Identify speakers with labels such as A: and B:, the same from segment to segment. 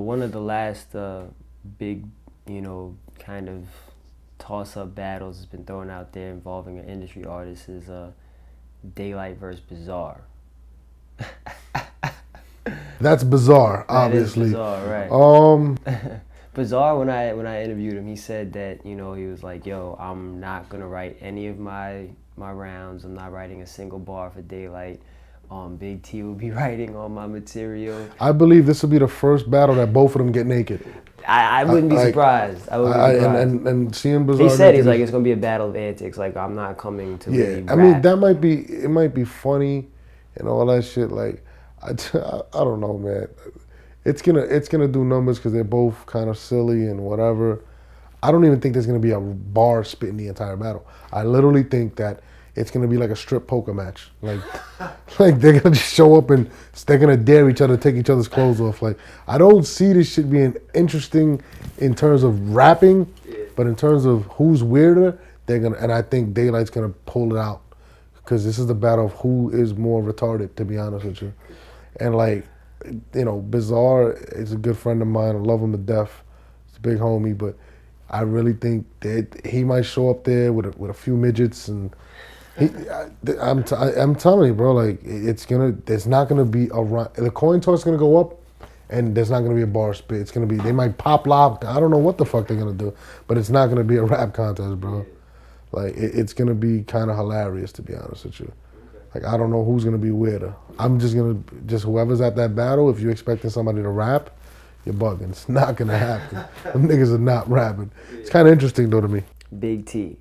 A: one of the last big, kind of toss-up battles has been thrown out there involving an industry artist is Daylyt versus Bizarre.
B: That's bizarre, obviously.
A: That is bizarre, right? Bizarre, when I interviewed him, he said that, he was like, yo, I'm not gonna write any of my rounds. I'm not writing a single bar for Daylyt. Big T will be writing all my material.
B: I believe this will be the first battle that both of them get naked.
A: I wouldn't be surprised. I wouldn't be surprised.
B: And seeing Bizarre.
A: He said he's like, it's gonna be a battle of antics. Like, I'm not coming to really rap.
B: I mean, it might be funny and all that shit. Like, I don't know, man. It's gonna do numbers because they're both kind of silly and whatever. I don't even think there's gonna be a bar spit in the entire battle. I literally think that it's gonna be like a strip poker match. Like, like they're gonna just show up and they're gonna dare each other to take each other's clothes off. Like, I don't see this shit being interesting in terms of rapping, but in terms of who's weirder, and I think Daylight's gonna pull it out because this is the battle of who is more retarded, to be honest with you. And like, Bizarre is a good friend of mine. I love him to death. He's a big homie, but I really think that he might show up there with a few midgets, and I'm telling you, bro, like there's not gonna be the coin toss is gonna go up, and there's not gonna be a bar spit. It's gonna be, they might pop lock. I don't know what the fuck they're gonna do, but it's not gonna be a rap contest, bro. Like it's gonna be kind of hilarious, to be honest with you. Like, I don't know who's gonna be weirder. I'm just whoever's at that battle, if you're expecting somebody to rap, you're bugging. It's not gonna happen. Them niggas are not rapping. It's kind of interesting though to me.
A: Big T.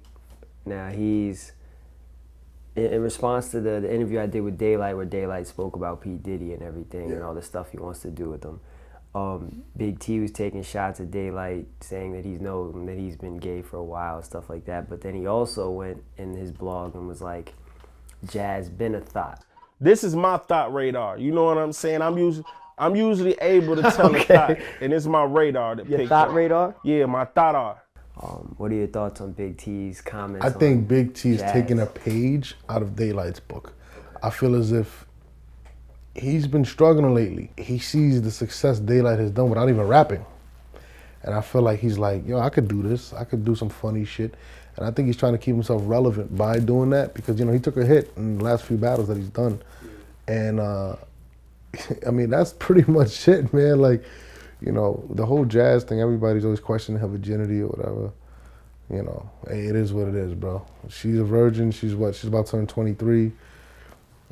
A: Now he's, in response to the interview I did with Daylyt, where Daylyt spoke about P. Diddy and everything and all the stuff he wants to do with him. Big T was taking shots at Daylyt, saying that he's been gay for a while, stuff like that. But then he also went in his blog and was like, Jaz been a thot.
C: This is my thought radar. You know what I'm saying? I'm usually able to tell a thought, and it's my radar that
A: Your thought radar?
C: Yeah, my thought.
A: What are your thoughts on Big T's comments?
B: I think Big T is taking a page out of Daylight's book. I feel as if he's been struggling lately. He sees the success Daylyt has done without even rapping. And I feel like he's like, yo, I could do this. I could do some funny shit. And I think he's trying to keep himself relevant by doing that because, he took a hit in the last few battles that he's done. And, I mean, that's pretty much it, man. Like, the whole Jaz thing, everybody's always questioning her virginity or whatever. Hey, it is what it is, bro. She's a virgin. She's about to turn 23.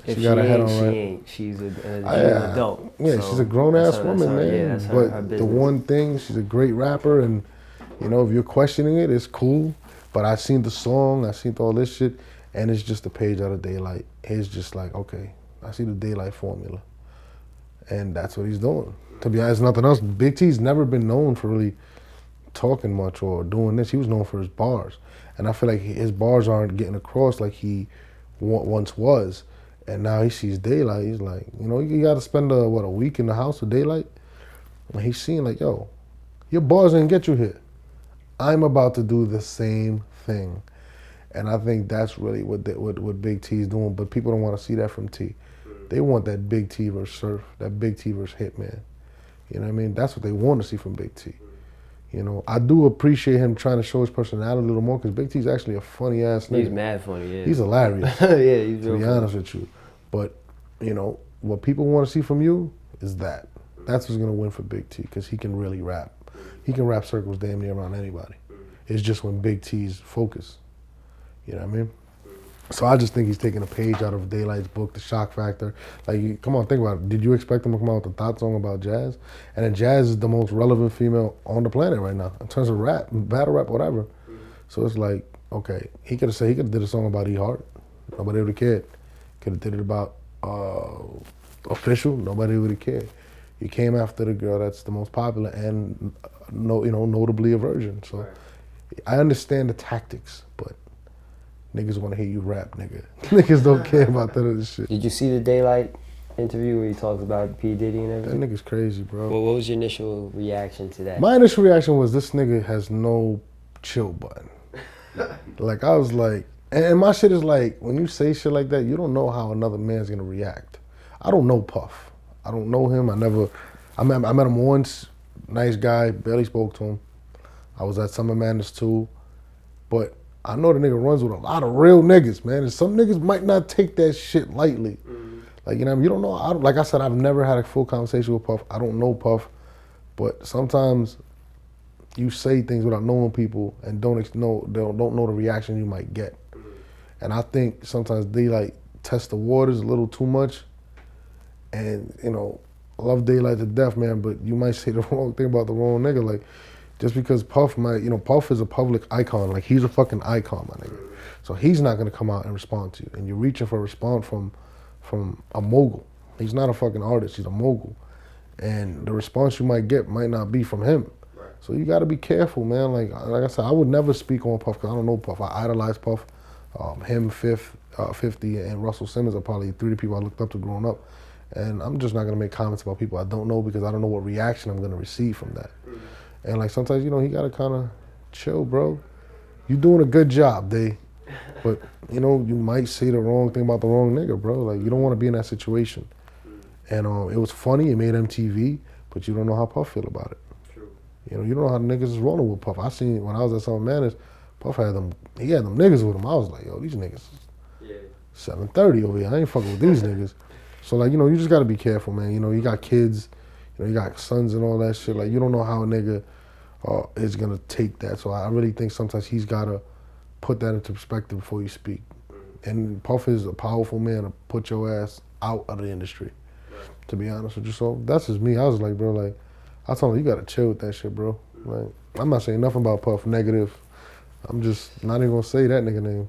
A: If she got her head on right. She ain't. She's an adult.
B: Yeah, so she's a grown-ass woman, man.
A: Yeah, that's
B: but
A: her business.
B: The one thing, she's a great rapper, and, if you're questioning it, it's cool. But I seen the song, I seen all this shit, and it's just a page out of Daylyt. It's just like, okay, I see the Daylyt formula. And that's what he's doing. To be honest, nothing else. Big T's never been known for really talking much or doing this. He was known for his bars. And I feel like his bars aren't getting across like he once was. And now he sees Daylyt, he's like, you gotta spend a week in the house with Daylyt? And he's seeing like, yo, your bars didn't get you here. I'm about to do the same thing. And I think that's really what Big T's doing, but people don't want to see that from T. They want that Big T versus Surf, that Big T versus Hitman. You know what I mean? That's what they want to see from Big T. I do appreciate him trying to show his personality a little more because Big T's actually a funny ass nigga.
A: He's mad funny, yeah.
B: He's hilarious.
A: Yeah, he's real
B: to be honest with you. But, what people want to see from you is that. That's what's going to win for Big T because he can really rap. He can rap circles damn near around anybody. It's just when Big T's focused. You know what I mean? So I just think he's taking a page out of Daylight's book, The Shock Factor. Like, come on, think about it. Did you expect him to come out with a thot song about Jaz? And then Jaz is the most relevant female on the planet right now in terms of rap, battle rap, whatever. So it's like, okay, he could have did a song about E Heart. Nobody would have cared. Could have did it about Official. Nobody would have cared. He came after the girl that's the most popular and notably a virgin. So I understand the tactics, but niggas want to hear you rap, nigga. Niggas don't care about that other shit.
A: Did you see the Daylyt interview where he talks about P. Diddy and everything?
B: That nigga's crazy, bro.
A: Well, what was your initial reaction to that?
B: My initial reaction was this nigga has no chill button. Like, I was like, and my shit is like, when you say shit like that, you don't know how another man's gonna react. I don't know Puff. I don't know him. I met him once nice guy, barely spoke to him. I was at Summer Madness too, but I know the nigga runs with a lot of real niggas, man. And some niggas might not take that shit lightly. Like, you know what I mean? You don't know. Like I said, I've never had a full conversation with Puff. I don't know Puff, but sometimes you say things without knowing people and don't know the reaction you might get. And I think sometimes they like test the waters a little too much. And, you know, I love Daylyt to death, man, but you might say the wrong thing about the wrong nigga. Like, just because Puff might, you know, Puff is a public icon. Like, he's a fucking icon, my nigga. So he's not gonna come out and respond to you. And you're reaching for a response from a mogul. He's not a fucking artist, he's a mogul. And the response you might get might not be from him. Right. So you gotta be careful, man. Like I said, I would never speak on Puff because I don't know Puff. I idolize Puff. Him, 50, and Russell Simmons are probably three of the people I looked up to growing up. And I'm just not gonna make comments about people I don't know because I don't know what reaction I'm gonna receive from that. And like sometimes, you know, you gotta kinda chill, bro. You doing a good job, Day. But, you know, you might say the wrong thing about the wrong nigga, bro. Like, you don't wanna be in that situation. And it was funny, it made MTV, but you don't know how Puff feel about it. True. You know, you don't know how the niggas is rolling with Puff. I seen when I was at Summer Madness, Puff had them niggas with him. I was like, yo, these niggas is 730 over here. I ain't fucking with these niggas. So like, you know, you just gotta be careful, man. You know, you got kids, you know, you got sons and all that shit. Like, you don't know how a nigga is gonna take that. So I really think sometimes he's gotta put that into perspective before you speak. And Puff is a powerful man to put your ass out of the industry, to be honest with you. So that's just me. I was like, bro, like, I told him, you gotta chill with that shit, bro. Like, I'm not saying nothing about Puff negative. I'm just not even gonna say that nigga name.